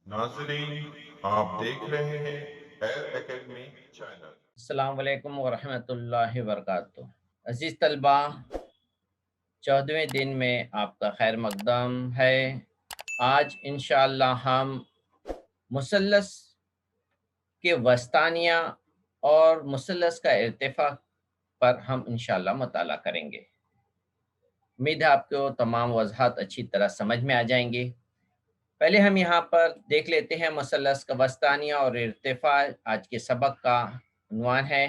नाजरीन, आप देख रहे हैं एयर एकेडमी चैनल। अस्सलाम वालेकुम वरहमतुल्लाहि वबरकातुहू। अज़ीज़ तलबा, 14वें दिन में आपका खैर मक़दम है। आज इंशाअल्लाह हम मुसल्लस के वस्तानिया और मुसल्लस का इर्तिफ़ा पर हम इंशाअल्लाह मुताला करेंगे। उम्मीद है आपको तमाम वज़ाहत अच्छी तरह समझ में आ जाएँगी। पहले हम यहाँ पर देख लेते हैं मुसल्लस का वस्तानिया और इर्तिफ़ा। आज के सबक का उन्वान है।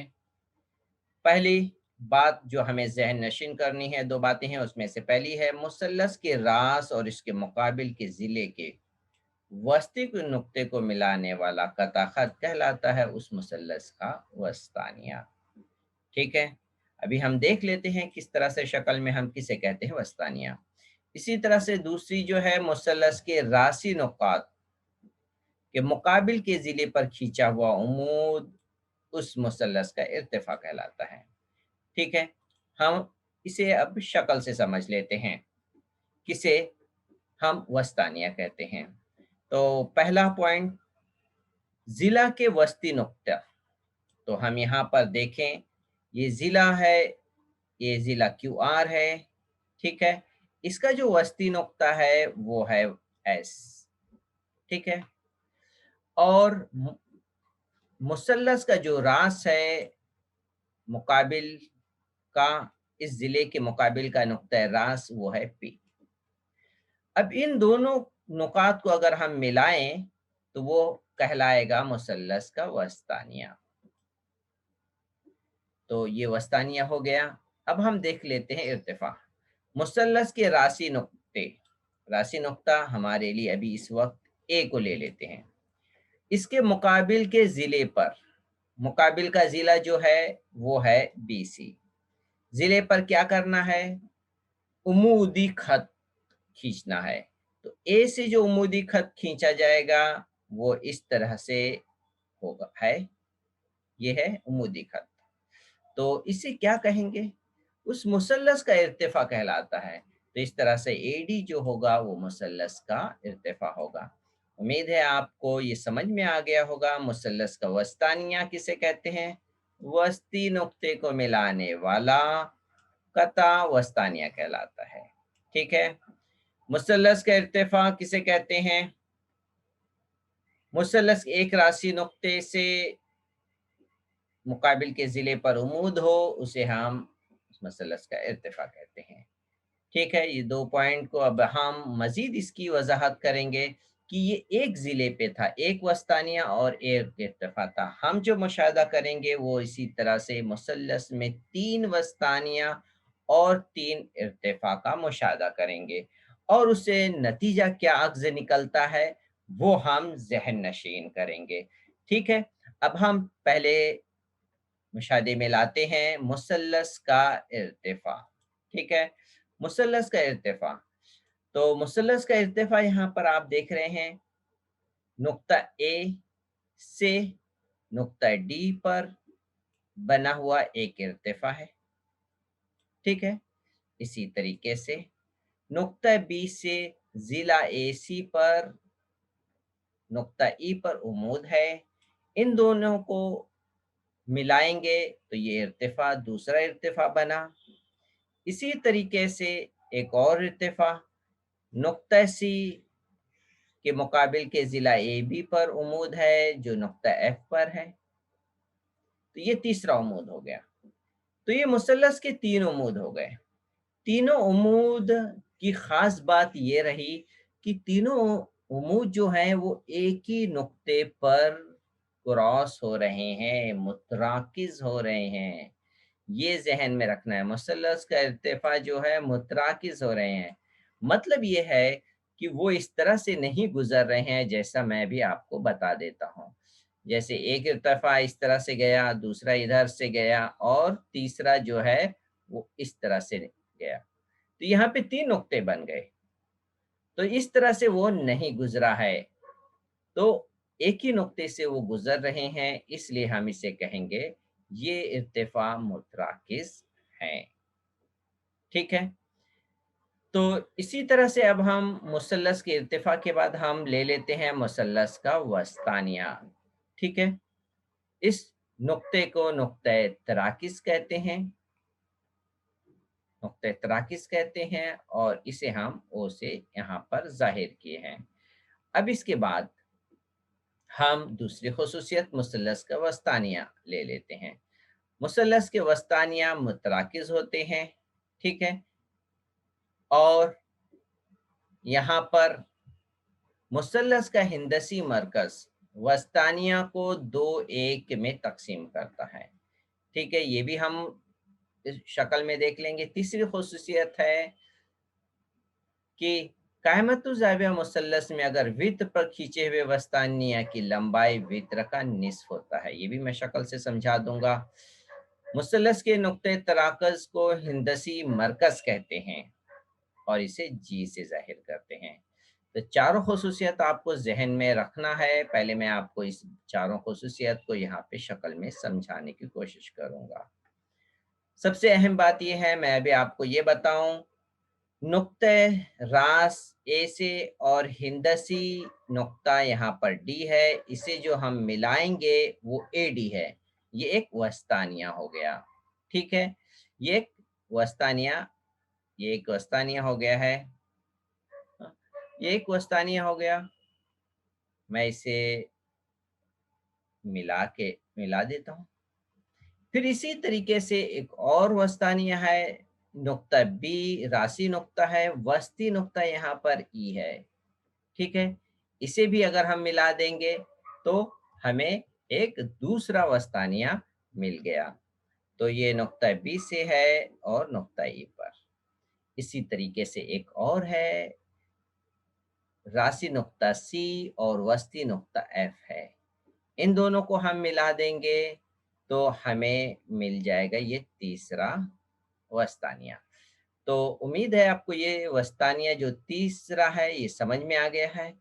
पहली बात जो हमें ज़हन नशीन करनी है, 2 बातें हैं, उसमें से पहली है मुसल्लस के रास और इसके मुकाबिल के ज़िले के वस्ती के नुक्ते को मिलाने वाला कता ख़त कहलाता है उस मुसल्लस का वस्तानिया। ठीक है? अभी हम देख लेते हैं किस तरह से शक्ल में हम किसे कहते हैं वस्तानिया। इसी तरह से दूसरी जो है मुसल्लस के रासी नुकात के मुकाबिल के ज़िले पर खींचा हुआ उमूद उस मुसल्लस का इर्तिफ़ा कहलाता है। ठीक है? हम इसे अब शक्ल से समझ लेते हैं, किसे हम वस्तानिया कहते हैं। तो पहला पॉइंट, ज़िला के वस्ती नुक्ता। तो हम यहाँ पर देखें, ये ज़िला है, ये ज़िला क्यूआर है, ठीक है? इसका जो वस्ती नुक्ता है वो है एस, ठीक है? और मुसल्लस का जो रास है मुकाबिल का, इस ज़िले के मुकाबिल का नुक्ता रास वो है पी। अब इन दोनों नुकात को अगर हम मिलाएं तो वो कहलाएगा मुसल्लस का वस्तानिया। तो ये वस्तानिया हो गया। अब हम देख लेते हैं इर्तिफा। मुसल्लस के रासी नुक्ते, रासी नुक्ता हमारे लिए अभी इस वक्त ए को ले लेते हैं। इसके मुकाबिल के ज़िले पर, मुकाबिल का ज़िला जो है वो है बी सी। ज़िले पर क्या करना है? उमूदी खत खींचना है। तो ए से जो उमूदी खत खींचा जाएगा वो इस तरह से होगा, है, ये है उमूदी खत। तो इसे क्या कहेंगे? उस मुसल्लस का इर्तिफा कहलाता है। तो इस तरह से एडी जो होगा वो मुसल्लस का इर्तिफा होगा। उम्मीद है आपको ये समझ में आ गया होगा। मुसल्लस का वस्तानिया किसे कहते हैं? वस्ती नुक्ते को मिलाने वाला कता वस्तानिया कहलाता है। ठीक है? मुसल्लस का इर्तिफा किसे कहते हैं? मुसल्लस एक राशि नुक्ते से मुकाबिल के ज़िले पर उमूद हो, उसे हम उस मुसल्लस का इर्तिफा कहते हैं। ठीक है? ये 2 पॉइंट को अब हम मज़ीद इसकी वज़ाहत करेंगे कि ये एक ज़िले पे था, एक वस्तानिया और एक इर्तिफा था। हम जो मुशाहदा करेंगे वो इसी तरह से मुसल्लस में 3 वस्तानिया और 3 इर्तिफा का मुशाहदा करेंगे और उससे नतीजा क्या अक्स निकलता है वो हम ज़हन नशीन करेंगे। ठीक है? अब हम पहले मुशाहदे में लाते हैं मुसल्लस का इर्तिफा। ठीक है? मुसल्लस का इर्तिफा। तो मुसल्लस का इर्तिफा यहाँ पर आप देख रहे हैं, नुक्ता ए से नुक्ता डी पर बना हुआ एक इर्तिफा है। ठीक है? इसी तरीके से नुक्ता बी से ज़िला ए सी पर नुक्ता ई पर उमूद है। इन दोनों को मिलाएंगे तो ये इर्तिफा दूसरा इर्तिफा बना। इसी तरीके से एक और इर्तिफा, नुक्ता सी के मुकाबिल के ज़िला ए बी पर उमूद है जो नुक्ता एफ पर है। तो ये तीसरा उमूद हो गया। तो ये मुसल्लस के 3 उमूद हो गए। तीनों उमूद की ख़ास बात ये रही कि तीनों उमूद जो हैं वो एक ही नुक्ते पर क्रॉस हो रहे हैं, मुतराकिज़ हो रहे हैं। ये ज़हन में रखना है, मुसल्लस का इर्तिफ़ा जो है मुतराकिज़ हो रहे हैं। मतलब ये है कि वो इस तरह से नहीं गुज़र रहे हैं जैसा मैं भी आपको बता देता हूँ। जैसे एक इर्तिफ़ा इस तरह से गया, दूसरा इधर से गया और तीसरा जो है वो इस तरह से गया। तो यहाँ पे 3 नुक्ते बन गए। तो इस तरह से वो नहीं गुज़रा है। तो एक ही नुक्ते से वो गुज़र रहे हैं, इसलिए हम इसे कहेंगे ये इर्तिफ़ा मुतराकिज़ हैं। ठीक है? तो इसी तरह से अब हम मुसल्लस के इर्तिफा के बाद हम ले लेते हैं मुसल्लस का वस्तानिया। ठीक है, इस नुक्ते को नुक्ते तराकिस कहते हैं, नुक्ते तराकिस कहते हैं, और इसे हम ओ से यहाँ पर जाहिर किए हैं। अब इसके बाद हम दूसरी खुसूसियत मुसल्लस का वस्तानिया ले लेते हैं। मुसल्लस के वस्तानिया मुतराकिज होते हैं। ठीक है, और यहाँ पर मुसल्लस का हिंदसी मरकज वस्तानिया को दो एक में तकसीम करता है। ठीक है, ये भी हम इस शक्ल में देख लेंगे। तीसरी खुसूसियत है कि कायमतु ज़ाविया मुसल्लस में अगर वित्र पर खींचे हुए वस्तानिया की लंबाई वित्र का निस्फ होता है। ये भी मैं शक्ल से समझा दूंगा। मुसल्लस के नुक्ते तराकज को हिंदसी मरकज कहते हैं और इसे जी से जाहिर करते हैं। तो चारों खसूसियत आपको जहन में रखना है। पहले मैं आपको इस चारों खसूसियत को यहाँ पे शक्ल में समझाने की कोशिश करूंगा। सबसे अहम बात यह है, मैं अभी आपको ये बताऊं, नुक्ते रास ए से और हिंदसी नुक्ता यहाँ पर डी है, इसे जो हम मिलाएंगे वो ए डी है। ये एक वस्तानिया हो गया। ठीक है, ये एक वस्तानिया, ये एक वस्तानिया हो गया है। ये एक वस्तानिया हो गया। मैं इसे मिला देता हूँ। फिर इसी तरीके से एक और वस्तानिया है, नुक्ता बी राशि नुक्ता है, वस्ती नुक्ता यहाँ पर ई है। ठीक है, इसे भी अगर हम मिला देंगे तो हमें एक दूसरा वस्तानिया मिल गया। तो ये नुक्ता बी से है और नुक्ता ई पर। इसी तरीके से एक और है, राशि नुक्ता सी और वस्ती नुक्ता एफ है। इन दोनों को हम मिला देंगे तो हमें मिल जाएगा ये तीसरा वस्तानिया। तो उम्मीद है आपको ये वस्तानिया जो तीसरा है ये समझ में आ गया है।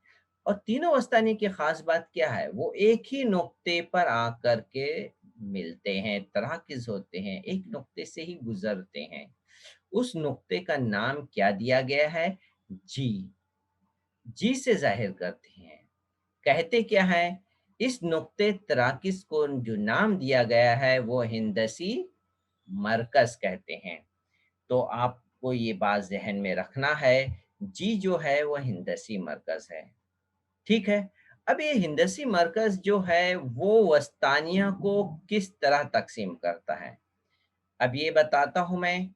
और तीनों वस्तानिया की खास बात क्या है, वो एक ही नुक्ते पर आकर के मिलते हैं, तराकिज होते हैं, एक नुक्ते से ही गुजरते हैं। उस नुक्ते का नाम क्या दिया गया है, जी। जी से जाहिर करते हैं। कहते क्या है, इस नुक्ते तराकिस को जो नाम दिया गया है वो हिंदसी मरकज कहते हैं। तो आपको ये बात जहन में रखना है, जी जो है वो हिंदसी मरकज है। ठीक है, अब ये हिंदसी मरकज जो है वो वस्तानिया को किस तरह तकसीम करता है, अब ये बताता हूं मैं।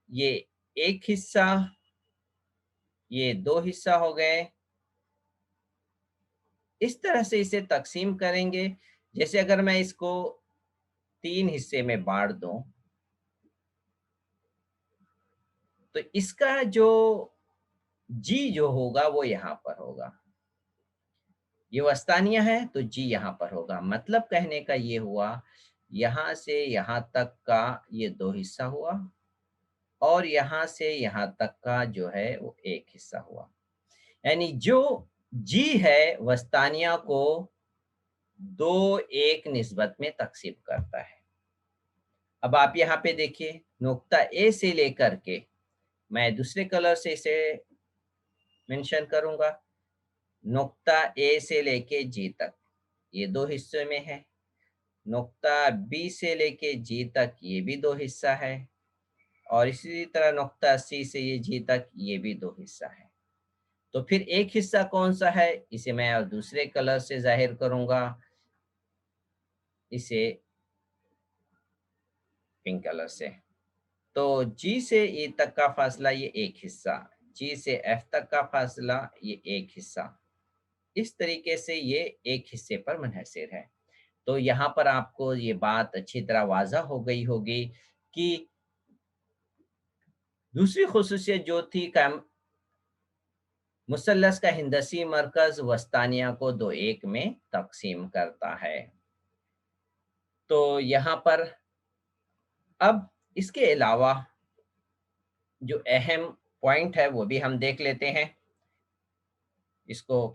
ये एक हिस्सा, ये दो हिस्सा हो गए। इस तरह से इसे तकसीम करेंगे, जैसे अगर मैं इसको तीन हिस्से में बांट दूं तो इसका जो जी जो होगा वो यहाँ पर होगा। ये वस्तानिया है तो जी यहाँ पर होगा। मतलब कहने का ये हुआ, यहाँ से यहाँ तक का ये दो हिस्सा हुआ और यहाँ से यहाँ तक का जो है वो एक हिस्सा हुआ। यानी जो जी है वस्तानिया को दो एक निस्बत में तकसीम करता है। अब आप यहाँ पे देखिए, नुक्ता ए से लेकर के, मैं दूसरे कलर से इसे मेंशन करूंगा, नुक्ता ए से लेके जी तक ये दो हिस्सों में है। नुक्ता बी से लेके जी तक ये भी दो हिस्सा है और इसी तरह नुक्ता सी से ये जी तक ये भी दो हिस्सा है। तो फिर एक हिस्सा कौन सा है, इसे मैं और दूसरे कलर से जाहिर करूंगा, इसे पिंक कलर से। तो जी से ई तक का फासला ये एक हिस्सा, जी से एफ तक का फासला ये एक हिस्सा। इस तरीके से ये एक हिस्से पर मुनहसर है। तो यहाँ पर आपको ये बात अच्छी तरह वाज़ा हो गई होगी कि दूसरी खुसूसियत जो थी, मुसल्लस का हिंदसी मरकज वस्तानिया को दो एक में तकसीम करता है। तो यहाँ पर अब इसके अलावा जो अहम पॉइंट है वो भी हम देख लेते हैं। इसको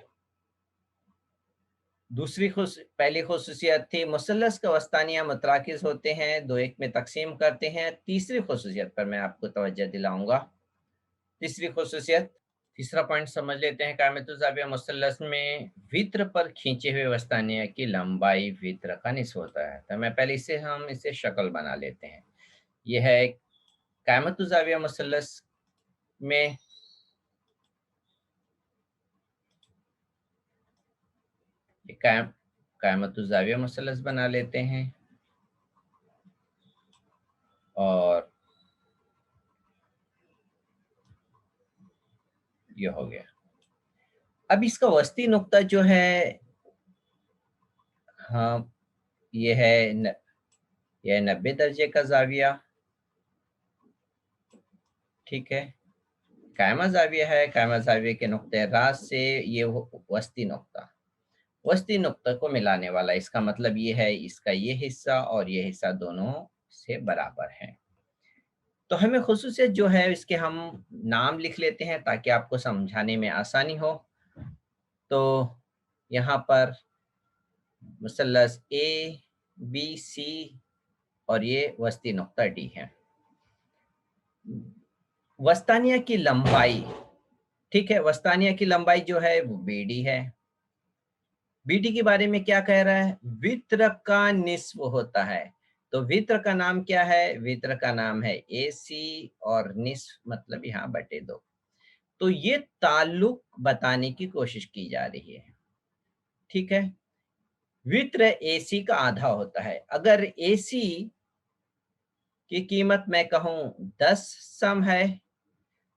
पहली खुसूसियत थी मुसल्लस का वस्तानिया मुतराकिज होते हैं, दो एक में तकसीम करते हैं। तीसरी खुसूसियत पर मैं आपको तवज्जो दिलाऊंगा। तीसरी खुसूसियत, तीसरा पॉइंट समझ लेते हैं। कायमतुल ज़ाविया मुसल्लस में वित्र पर खींचे हुए वस्तानिया की लंबाई वित्र का निस्फ होता है। तो मैं पहले हम इसे शक्ल बना लेते हैं। यह है कायमतुल ज़ाविया मुसल्लस में कायमतुल ज़ाविया मुसल्लस बना लेते हैं और ये हो गया। अब इसका वस्ती नुक्ता जो है, हाँ, ये है यह 90 दर्जे का ज़ाविया, ठीक है। कायमा ज़ाविया है, कायमा ज़ाविया के नुक्ते रास से ये वस्ती नुक्ता को मिलाने वाला। इसका मतलब ये है इसका ये हिस्सा और ये हिस्सा दोनों से बराबर है। तो हमें खुसूसियत जो है इसके हम नाम लिख लेते हैं ताकि आपको समझाने में आसानी हो। तो यहाँ पर मुसल्लस ए बी सी और ये वस्ती नुक्ता डी है। वस्तानिया की लंबाई, ठीक है, वस्तानिया की लंबाई जो है वो बीडी है। बीडी के बारे में क्या कह रहा है? वित्र का निस्फ होता है। तो वित्र का नाम क्या है? वित्र का नाम है एसी और निस्फ मतलब यहाँ बटे 2। तो ये ताल्लुक बताने की कोशिश की जा रही है, ठीक है। वित्र एसी का आधा होता है। अगर एसी की कीमत मैं कहूं 10 सम है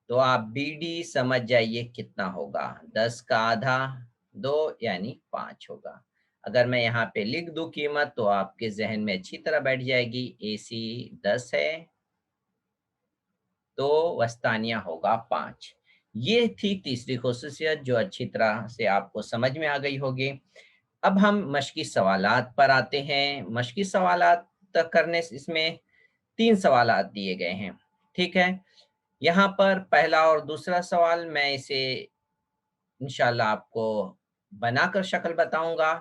तो आप बीडी समझ जाइए कितना होगा। 10 का आधा 2 यानी 5 होगा। अगर मैं यहाँ पे लिख दूं कीमत तो आपके जहन में अच्छी तरह बैठ जाएगी। एसी 10 है तो वस्तानिया होगा 5। ये थी तीसरी खुसूसियत जो अच्छी तरह से आपको समझ में आ गई होगी। अब हम मश्की सवालात पर आते हैं। मश्की सवालात तक करने से इसमें 3 सवालात दिए गए हैं, ठीक है। यहाँ पर पहला और दूसरा सवाल मैं इसे इंशाल्लाह आपको बनाकर शक्ल बताऊंगा।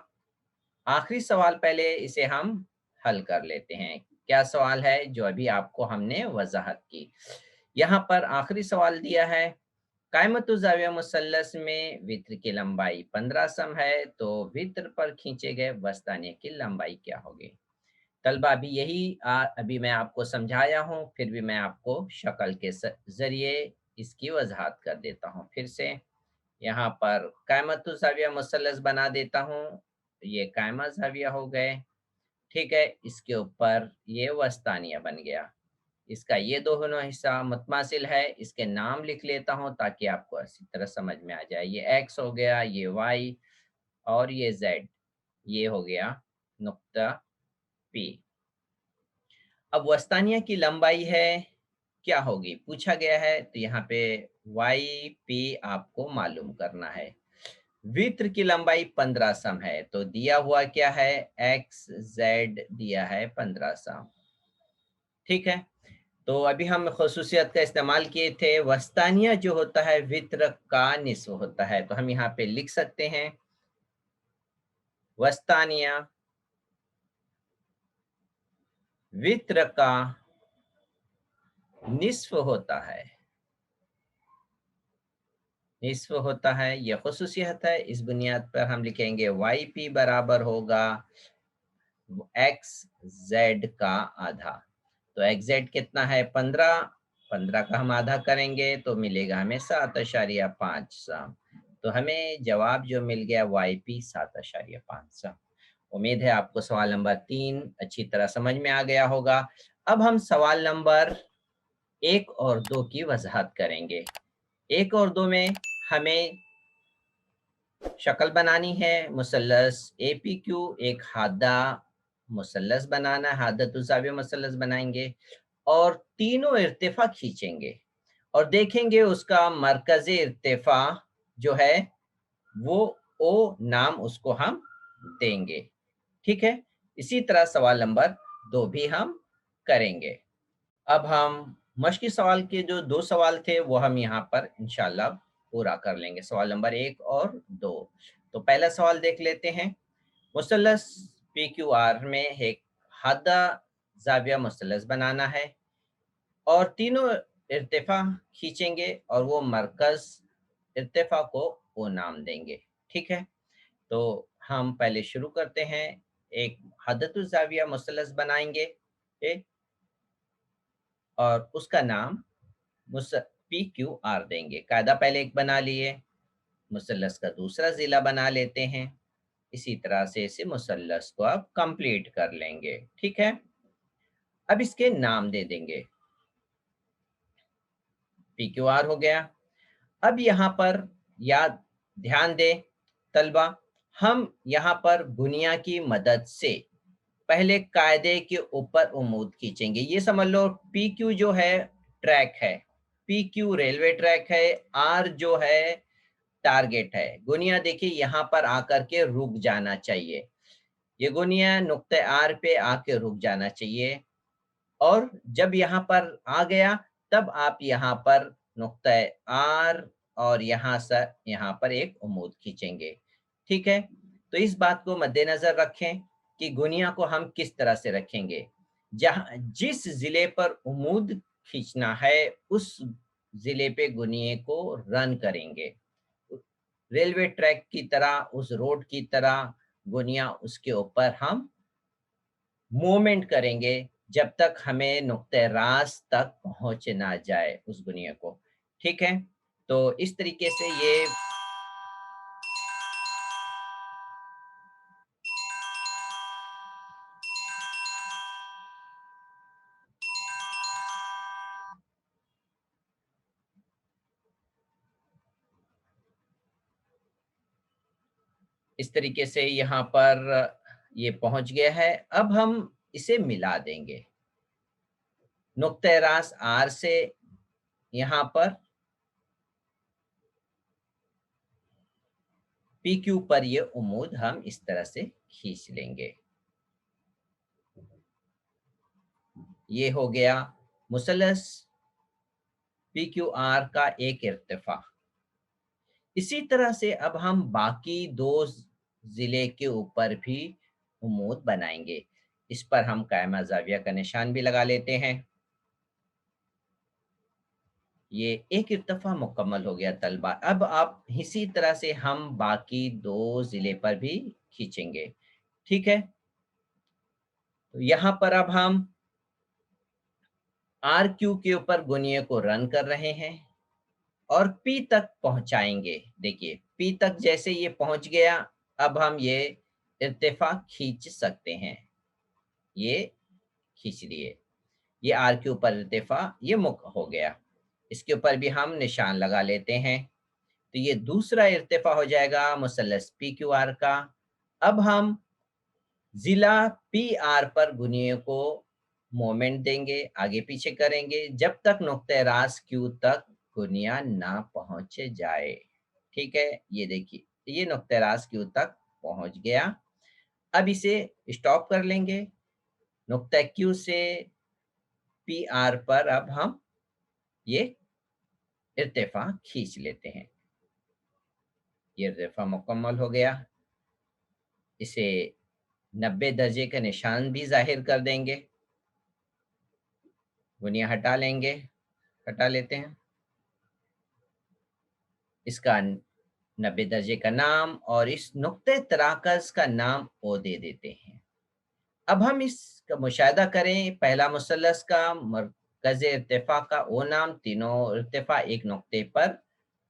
आखिरी सवाल पहले इसे हम हल कर लेते हैं। क्या सवाल है जो अभी आपको हमने वजाहत की। यहाँ पर आखिरी सवाल दिया है, कायमतुल ज़ाविया मुसल्लस में वित्र की लंबाई 15 सम है तो वित्र पर खींचे गए वस्तानिया की लंबाई क्या होगी। तलबा अभी अभी मैं आपको समझाया हूँ, फिर भी मैं आपको शक्ल के जरिए इसकी वजाहत कर देता हूँ। फिर से यहाँ पर कायमतुल ज़ाविया मुसल्लस बना देता हूँ। ये कायमा ज़ाविया हो गए, ठीक है। इसके ऊपर ये वस्तानिया बन गया। इसका ये दोनों हिस्सा मुतमासिल है। इसके नाम लिख लेता हूँ ताकि आपको अच्छी तरह समझ में आ जाए। ये एक्स हो गया, ये वाई और ये जेड, ये हो गया नुक्ता पी। अब वस्तानिया की लंबाई है क्या होगी पूछा गया है, तो यहाँ पे वाई पी आपको मालूम करना है। वित्र की लंबाई 15 सम है तो दिया हुआ क्या है, एक्स जेड दिया है 15 सम, ठीक है। तो अभी हम खसूसियत का इस्तेमाल किए थे। वस्तानिया जो होता है वित्र का निस्फ होता है, तो हम यहाँ पे लिख सकते हैं वस्तानिया वित्र का निस्फ होता है, निस्फ होता है। यह खसूसियत है। इस बुनियाद पर हम लिखेंगे वाई पी बराबर होगा एक्स जेड का आधा। तो एक्स जेड कितना है 15, 15 का हम आधा करेंगे तो मिलेगा हमें 7.5 तो हमें जवाब जो मिल गया वाई पी 7.5। उम्मीद है आपको सवाल नंबर 3 अच्छी तरह समझ में आ गया होगा। अब हम सवाल नंबर 1 और 2 की वजाहत करेंगे। 1 और 2 में हमें शक्ल बनानी है मुसल्लस ए पी क्यू, एक हादा मुसल्लस बनाना है, हादतुल ज़ाविया मुसल्लस बनाएंगे और तीनों इर्तिफा खींचेंगे और देखेंगे उसका मरकज़ी इर्तिफा जो है वो ओ नाम उसको हम देंगे, ठीक है। इसी तरह सवाल नंबर 2 भी हम करेंगे। अब हम मश्की सवाल के जो 2 सवाल थे वो हम यहाँ पर इंशाल्लाह पूरा कर लेंगे, सवाल नंबर 1 और 2। तो पहला सवाल देख लेते हैं। मुसल्लस पी क्यू आर में एक हादा ज़ाविया मुसल्लस बनाना है और तीनों इर्तिफा खींचेंगे और वो मरकज़ इर्तिफा को वो नाम देंगे। ठीक है? तो हम पहले शुरू करते हैं, एक हदतुज़्ज़ाविया मुसल्लस बनाएँगे, ठीक? और उसका नाम मुस PQR देंगे। कायदा पहले एक बना लिए, मुसल्लस का दूसरा ज़िला बना लेते हैं। इसी तरह से इसे मुसल्लस को अब कंप्लीट कर लेंगे, ठीक है? अब इसके नाम दे देंगे, PQR हो गया। अब यहाँ पर याद ध्यान दें तलबा, हम यहाँ पर गुनिया की मदद से पहले कायदे के ऊपर उम्मीद खींचेंगे। ये समझ लो पी क्यू जो है ट्रैक है, पी क्यू रेलवे ट्रैक है, आर जो है टारगेट है। गुनिया देखिए यहाँ पर आकर के रुक जाना चाहिए, ये गुनिया नुक्ते आर पे आके रुक जाना चाहिए। और जब यहाँ पर आ गया तब आप यहाँ पर नुक्ता आर और यहाँ से यहाँ पर एक उम्मीद खींचेंगे, ठीक है? तो इस बात को मद्देनजर रखें कि गुनिया को हम किस तरह से रखेंगे। जहाँ जिस जिले पर उम्मीद खींचना है उस जिले पे गुनिये को रन करेंगे, रेलवे ट्रैक की तरह, उस रोड की तरह गुनिया उसके ऊपर हम मूवमेंट करेंगे जब तक हमें नुक्ते रास तक पहुंच ना जाए उस दुनिया को, ठीक है? तो इस तरीके से यहाँ पर ये पहुंच गया है। अब हम इसे मिला देंगे नुक्ते रास आर से यहाँ पर पी क्यू पर, ये उम्मीद हम इस तरह से खींच लेंगे। ये हो गया मुसलस पी क्यू आर का एक इर्तिफा। इसी तरह से अब हम बाकी दो जिले के ऊपर भी उम्मीद बनाएंगे। इस पर हम कायमा ज़ाविया का निशान भी लगा लेते हैं। ये एक इर्तिफा मुकम्मल हो गया तलबा। अब आप इसी तरह से हम बाकी दो जिले पर भी खींचेंगे, ठीक है? तो यहाँ पर अब हम आर क्यू के ऊपर गुनिये को रन कर रहे हैं और पी तक पहुंचाएंगे। देखिए पी तक जैसे ये पहुंच गया, अब हम ये इर्तिफा खींच सकते हैं। ये खींच लिए, ये आर के ऊपर इर्तिफा ये मुक हो गया। इसके ऊपर भी हम निशान लगा लेते हैं। तो ये दूसरा इर्तिफा हो जाएगा मुसल्लस पी क्यू आर का। अब हम जिला पी आर पर गुनिये को मोमेंट देंगे, आगे पीछे करेंगे जब तक नुक्ते रास क्यू तक गुनिया ना पहुंच जाए, ठीक है? ये देखिए ये नुक्ते रास क्यू तक पहुंच गया। अब इसे स्टॉप कर लेंगे, नुक्ता क्यू से पी आर पर अब हम ये इर्तिफा खींच लेते हैं। ये इर्तिफा मुकम्मल हो गया। इसे 90 दर्जे का निशान भी ज़ाहिर कर देंगे। गुनिया हटा लेंगे, हटा लेते हैं। इसका 90 दर्जे का नाम और इस नुक्ते तराकज़ का नाम ओ दे देते हैं। अब हम इसका मुशाहिदा करें, पहला मुसल्लस का मरकज़ इर्तिफा का ओ नाम, तीनों इर्तिफा एक नुक्ते पर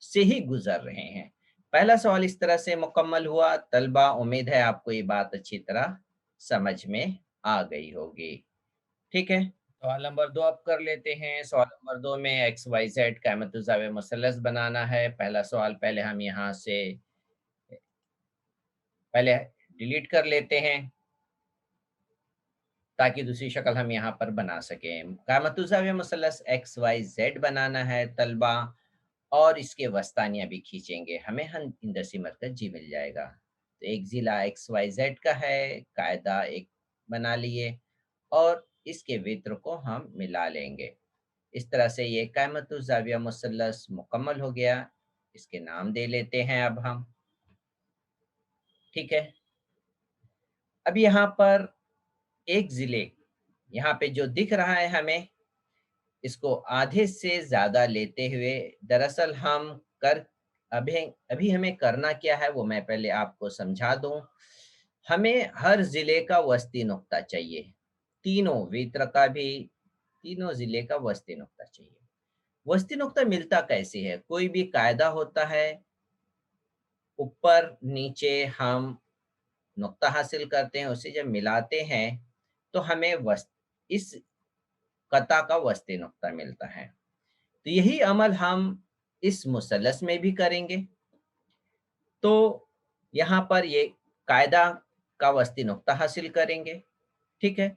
से ही गुजर रहे हैं। पहला सवाल इस तरह से मुकम्मल हुआ तलबा। उम्मीद है आपको ये बात अच्छी तरह समझ में आ गई होगी, ठीक है? सवाल नंबर 2 अब कर लेते हैं। सवाल नंबर 2 में एक्स वाई जेड क़ाइमतुज़्ज़ाविया मुसल्लस बनाना है। पहला सवाल पहले हम यहाँ से पहले डिलीट कर लेते हैं ताकि दूसरी शक्ल हम यहाँ पर बना सकें। क़ाइमतुज़्ज़ाविया मुसल्लस एक्स वाई जेड बनाना है तलबा, और इसके वस्तानिया भी खींचेंगे, हमें हिंदसी मरकज़ जी मिल जाएगा। तो एक ज़िला एक्स वाई जेड का है, कायदा एक बना लिए और इसके वित्र को हम मिला लेंगे। इस तरह से ये क़ाइमतुज़्ज़ाविया मुसल्लस मुकम्मल हो गया। इसके नाम दे लेते हैं अब हम, ठीक है? अब यहाँ पर एक ज़िले यहाँ पे जो दिख रहा है हमें, इसको आधे से ज़्यादा लेते हुए दरअसल हम कर अभी अभी हमें करना क्या है वो मैं पहले आपको समझा दूँ। हमें हर ज़िले का वस्ती नुक्ता चाहिए। तीनों वित्र का भी तीनों ज़िले का वस्ती नुक्ता चाहिए। वस्ती नुक्ता मिलता कैसे है? कोई भी कायदा होता है, ऊपर नीचे हम नुक्ता हासिल करते हैं, उसे जब मिलाते हैं तो हमें इस कता का वस्ती नुक्ता मिलता है। तो यही अमल हम इस मुसल्लस में भी करेंगे। तो यहाँ पर ये कायदा का वस्ती नुक्ता हासिल करेंगे, ठीक है?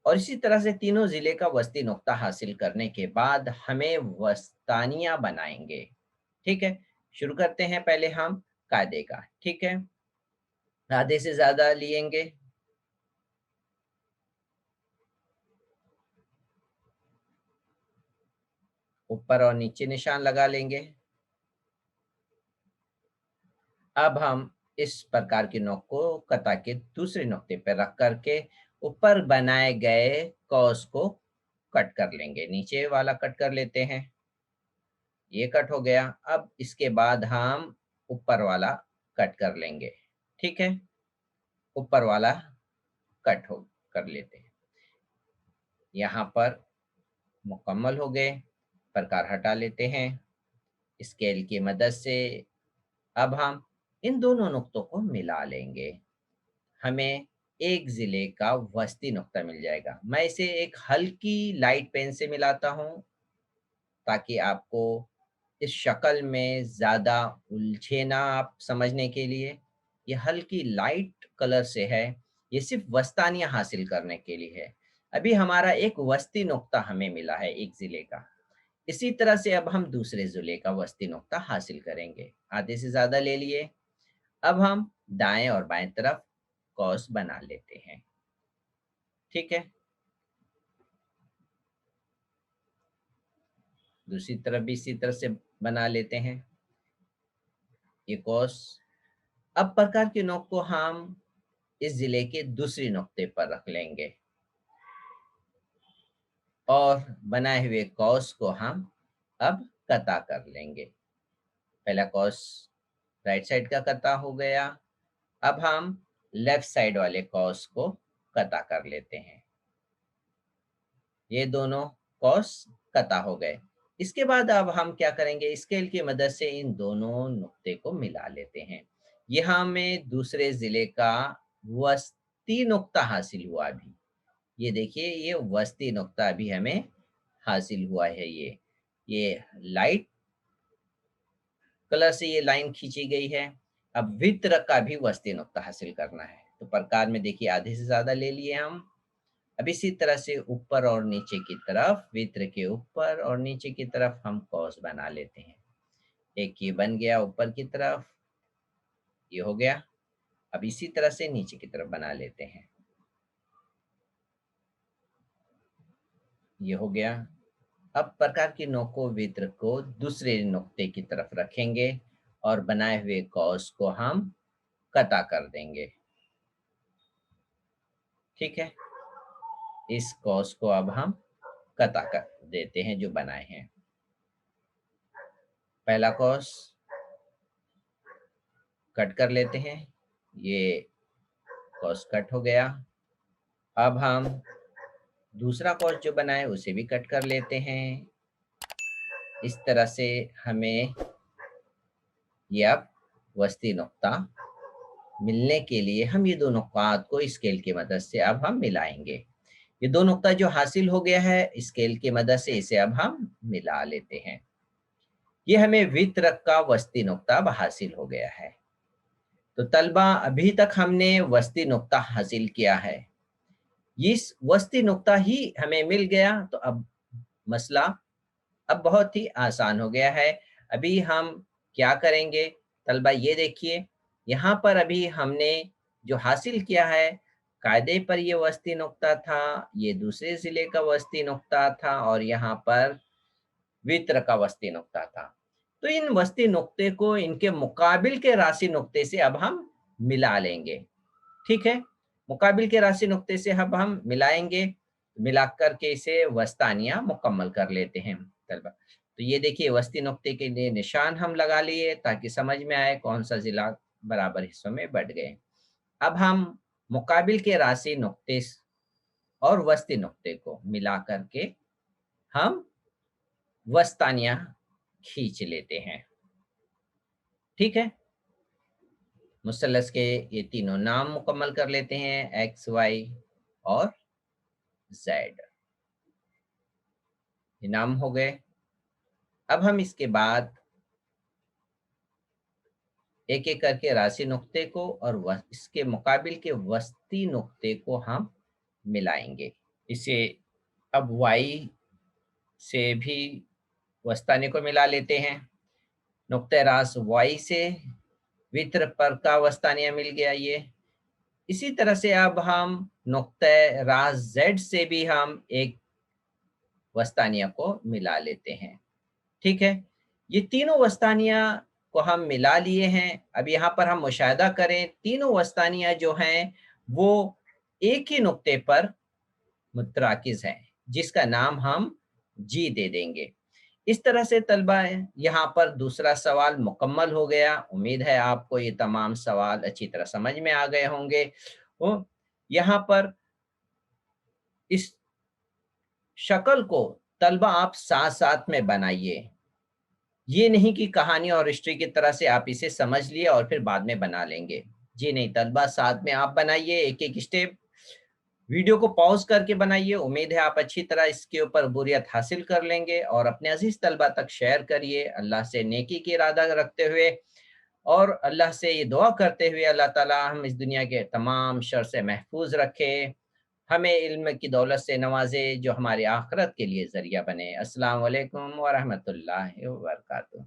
और इसी तरह से तीनों ज़िले का वस्ती नुक्ता हासिल करने के बाद हमें वस्तानियाँ बनाएँगे, ठीक है? शुरू करते हैं पहले हम कायदे का, ठीक है? आधे से ज़्यादा लिएँगे, ऊपर और नीचे निशान लगा लेंगे। अब हम इस प्रकार की नोक को कता के दूसरे नुक्ते पर रख करके ऊपर बनाए गए कॉस को कट कर लेंगे। नीचे वाला कट कर लेते हैं, ये कट हो गया। अब इसके बाद हम ऊपर वाला कट कर लेंगे, ठीक है? ऊपर वाला कट हो कर लेते हैं। यहाँ पर मुकम्मल हो गए, प्रकार हटा लेते हैं। स्केल की मदद से अब हम इन दोनों नुक्तों को मिला लेंगे। हमें एक ज़िले का वस्ती नुक्ता मिल जाएगा। मैं इसे एक हल्की लाइट पेन से मिलाता हूँ ताकि आपको इस शक्ल में ज़्यादा उलझे ना आप समझने के लिए। ये हल्की लाइट कलर से है, ये सिर्फ़ वस्तानियाँ हासिल करने के लिए है। अभी हमारा एक वस्ती नुक्ता हमें मिला है एक ज़िले का। इसी तरह से अब हम दूसरे ज़िले का वस्ती नुक्ता हासिल करेंगे। आधे से ज़्यादा ले लिए। अब हम दाएँ और बाएँ तरफ कॉस बना लेते हैं, ठीक है? दूसरी तरफ भी इसी तरह से बना लेते हैं, ये कॉस। अब प्रकार की नोक को हम इस ज़िले के दूसरी नुक्ते पर रख लेंगे और बनाए हुए कॉस को हम अब कता कर लेंगे। पहला कॉस राइट साइड का कता हो गया। अब हम लेफ्ट साइड वाले कॉस को कता कर लेते हैं। ये दोनों कॉस कता हो गए। इसके बाद अब हम क्या करेंगे, स्केल की मदद से इन दोनों नुक्ते को मिला लेते हैं। यहाँ हमें दूसरे ज़िले का वस्ती नुक्ता हासिल हुआ अभी। ये देखिए ये वस्ती नुक्ता अभी हमें हासिल हुआ है ये लाइट कलर से ये लाइन खींची गई है। अब वित्र का भी वस्ती नुक्ता हासिल करना है। तो प्रकार में देखिए आधे से ज़्यादा ले लिए हम। अब इसी तरह से ऊपर और नीचे की तरफ वित्र के ऊपर और नीचे की तरफ हम कॉस बना लेते हैं। एक ये बन गया ऊपर की तरफ, ये हो गया। अब इसी तरह से नीचे की तरफ बना लेते हैं, ये हो गया। अब प्रकार की नोको वित्र को दूसरे नुक्ते की तरफ रखेंगे और बनाए हुए कॉस को हम कता कर देंगे, ठीक है? इस कॉस को अब हम कता कर देते हैं जो बनाए हैं। पहला कॉस कट कर लेते हैं, ये कॉस कट हो गया। अब हम दूसरा कॉस जो बनाए उसे भी कट कर लेते हैं। इस तरह से हमें ये अब वस्ती नुक्ता मिलने के लिए हम ये दो नुक्कात को स्केल की मदद से अब हम मिलाएंगे। ये दो नुक्ता जो हासिल हो गया है स्केल की मदद से इसे अब हम मिला लेते हैं। ये हमें वित्र का वस्ती नुक्ता अब हासिल हो गया है। तो तलबा अभी तक हमने वस्ती नुक्ता हासिल किया है। इस वस्ती नुक्ता ही हमें मिल गया तो अब मसला अब बहुत ही आसान हो गया है। अभी हम क्या करेंगे तलबा ये देखिए, यहाँ पर अभी हमने जो हासिल किया है कायदे पर ये वस्ती नुक्ता था, ये दूसरे ज़िले का वस्ती नुक्ता था और यहाँ पर वित्र का वस्ती नुक्ता था। तो इन वस्ती नुक्ते को इनके मुकाबिल के राशि नुक्ते से अब हम मिला लेंगे, ठीक है? मुकाबिल के राशि नुक्ते से अब हम मिलाएंगे। मिला कर के इसे वस्तानिया मुकम्मल कर लेते हैं तलबा। तो ये देखिए वस्ती नुक्ते के लिए निशान हम लगा लिए ताकि समझ में आए कौन सा ज़िला बराबर हिस्सों में बँट गए। अब हम मुकाबिल के राशि नुक्ते और वस्ती नुक्ते को मिला कर के हम वस्तानिया खींच लेते हैं। ठीक है? मुसल्लस के ये तीनों नाम मुकम्मल कर लेते हैं, एक्स, वाई और ज़ेड। ये नाम हो गए। अब हम इसके बाद एक-एक करके राशि नुक्ते को और इसके मुकाबिल के वस्ती नुक्ते को हम मिलाएँगे। इसे अब वाई से भी वस्तानी को मिला लेते हैं। नुक्ते रास वाई से वित्र पर का वस्तानिया मिल गया ये। इसी तरह से अब हम नुक्ते रास ज़ेड से भी हम एक वस्तानिया को मिला लेते हैं। ठीक है? ये तीनों वस्तानिया को हम मिला लिए हैं। अब यहाँ पर हम मुशाहिदा करें, तीनों वस्तानिया जो हैं, वो एक ही नुक्ते पर मुतराकिज़ हैं, जिसका नाम हम जी दे देंगे। इस तरह से तलबा यहाँ पर दूसरा सवाल मुकम्मल हो गया। उम्मीद है आपको ये तमाम सवाल अच्छी तरह समझ में आ गए होंगे। यहाँ पर इस शक्ल को तलबा आप साथ-साथ में बनाइए। ये नहीं कि कहानी और हिस्ट्री की तरह से आप इसे समझ लिए और फिर बाद में बना लेंगे। जी नहीं, तलबा साथ में आप बनाइए एक-एक स्टेप, वीडियो को पॉज़ करके बनाइए। उम्मीद है आप अच्छी तरह इसके ऊपर बोरियत हासिल कर लेंगे और अपने अज़ीज़ तलबा तक शेयर करिए। अल्लाह से नेकी की इरादा रखते हुए और अल्लाह से ये दुआ करते हुए अल्लाह ताला हम इस दुनिया के तमाम शर से महफूज़ रखे, हमें इल्म की दौलत से नवाज़े जो हमारी आखिरत के लिए ज़रिया बने। अस्सलाम वालेकुम व रहमतुल्लाहि व बरकातुहू।